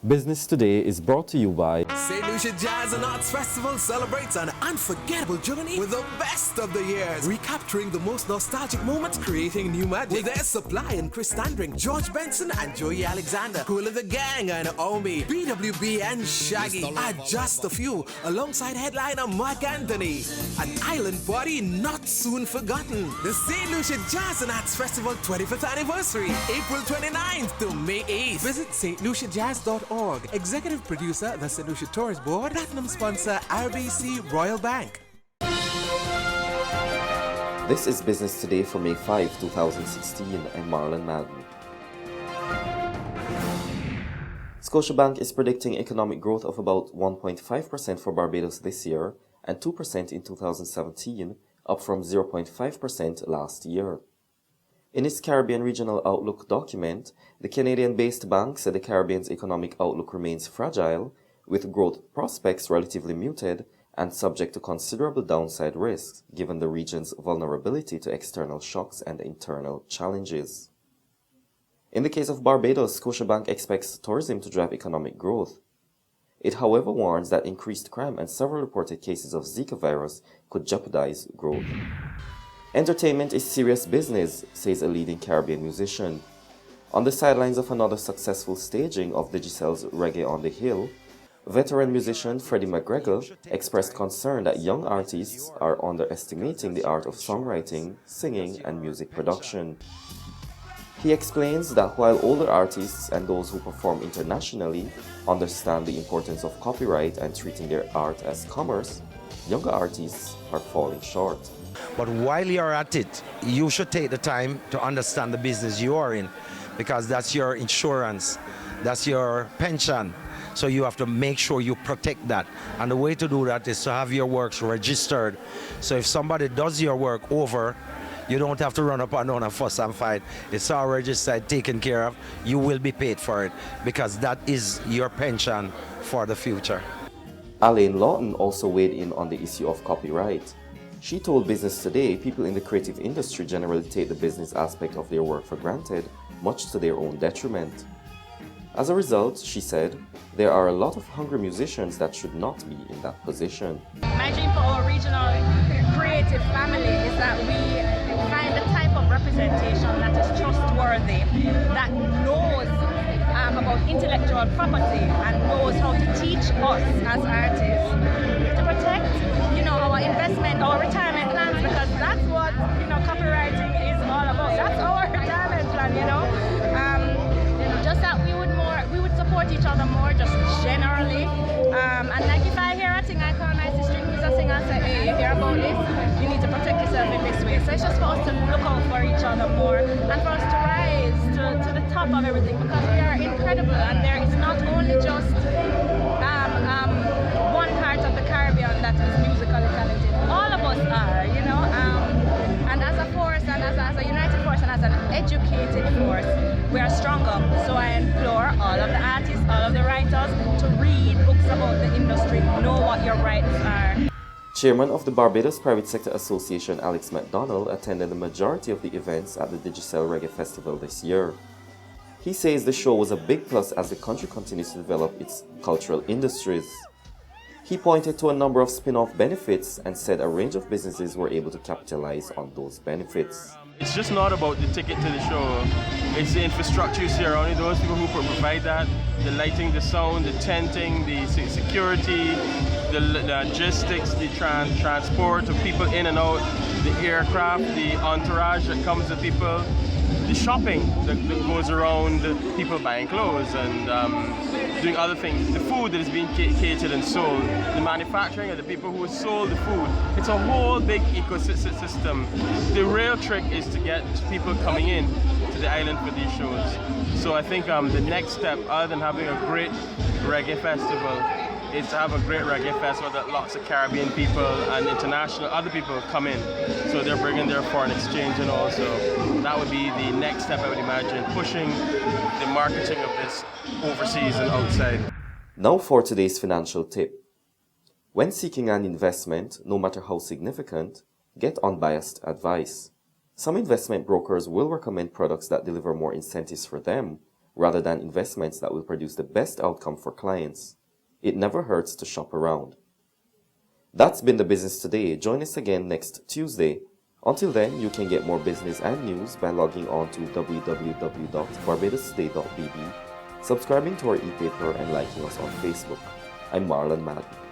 Business Today is brought to you by St. Lucia Jazz and Arts Festival celebrates an unforgettable journey with the best of the years, recapturing the most nostalgic moments, creating new magic. With their Supply and Chris Standring, George Benson and Joey Alexander, Cool of the Gang and Omi, BWB and Shaggy are just a few, alongside headliner Mark Anthony. An island party not soon forgotten. The St. Lucia Jazz and Arts Festival 25th anniversary, April 29th to May 8th. Visit stluciajazz.org. Executive producer, the St. Lucia Tourist Board. Platinum sponsor, RBC Royal Bank. This is Business Today for May 5, 2016. I'm Marlon Madden. Scotiabank is predicting economic growth of about 1.5% for Barbados this year and 2% in 2017, up from 0.5% last year. In its Caribbean Regional Outlook document, the Canadian-based bank said the Caribbean's economic outlook remains fragile, with growth prospects relatively muted and subject to considerable downside risks, given the region's vulnerability to external shocks and internal challenges. In the case of Barbados, Scotiabank expects tourism to drive economic growth. It, however, warns that increased crime and several reported cases of Zika virus could jeopardize growth. Entertainment is serious business, says a leading Caribbean musician. On the sidelines of another successful staging of Digicel's Reggae on the Hill, veteran musician Freddie McGregor expressed concern that young artists are underestimating the art of songwriting, singing, and music production. He explains that while older artists and those who perform internationally understand the importance of copyright and treating their art as commerce, younger artists are falling short. But while you're at it, you should take the time to understand the business you are in, because that's your insurance, that's your pension. So you have to make sure you protect that. And the way to do that is to have your works registered. So if somebody does your work over, you don't have to run up and down and fuss and fight. It's all registered, taken care of. You will be paid for it, because that is your pension for the future. Alain Lawton also weighed in on the issue of copyright. She told Business Today people in the creative industry generally take the business aspect of their work for granted, much to their own detriment. As a result, she said, there are a lot of hungry musicians that should not be in that position. My dream for our regional creative family is that we find the type of representation that is trustworthy, that knows about intellectual property and knows how to teach us as artists to protect, our investment, our retirement plans, because that's what, copywriting is all about. That's our retirement plan, just that we would support each other more, just generally. And like if I hear a thing, I call my sister who's a singer and say, hey, you hear about this? You need to protect yourself in this way. So it's just for us to look out for each other more and for us to rise to the top of everything, because we are incredible, and there is not only just one part of the Caribbean that is musically talented. All of us are, and as a force, and as a united force, and as an educated force, we are stronger. So I implore all of the artists, all of the writers to read books about the industry, know what your rights are. Chairman of the Barbados Private Sector Association, Alex McDonnell, attended the majority of the events at the Digicel Reggae Festival this year. He says the show was a big plus as the country continues to develop its cultural industries. He pointed to a number of spin-off benefits and said a range of businesses were able to capitalize on those benefits. It's just not about the ticket to the show. It's the infrastructure you see around it, those people who provide that, the lighting, the sound, the tenting, the security, the logistics, the transport of people in and out, the aircraft, the entourage that comes with people, the shopping that goes around, people buying clothes and doing other things, the food that is being catered and sold, the manufacturing of the people who sold the food. It's a whole big ecosystem. The real trick is to get people coming in to the island for these shows. So I think the next step, other than having a great reggae festival, is to have a great reggae festival that lots of Caribbean people and international other people come in. So they're bringing their foreign exchange and also that would be the next step, I would imagine, pushing the marketing of this overseas and outside. Now for today's financial tip. When seeking an investment, no matter how significant, get unbiased advice. Some investment brokers will recommend products that deliver more incentives for them, rather than investments that will produce the best outcome for clients. It never hurts to shop around. That's been the business today. Join us again next Tuesday. Until then, you can get more business and news by logging on to www.barbadostoday.bb, subscribing to our e-paper, and liking us on Facebook. I'm Marlon Madden.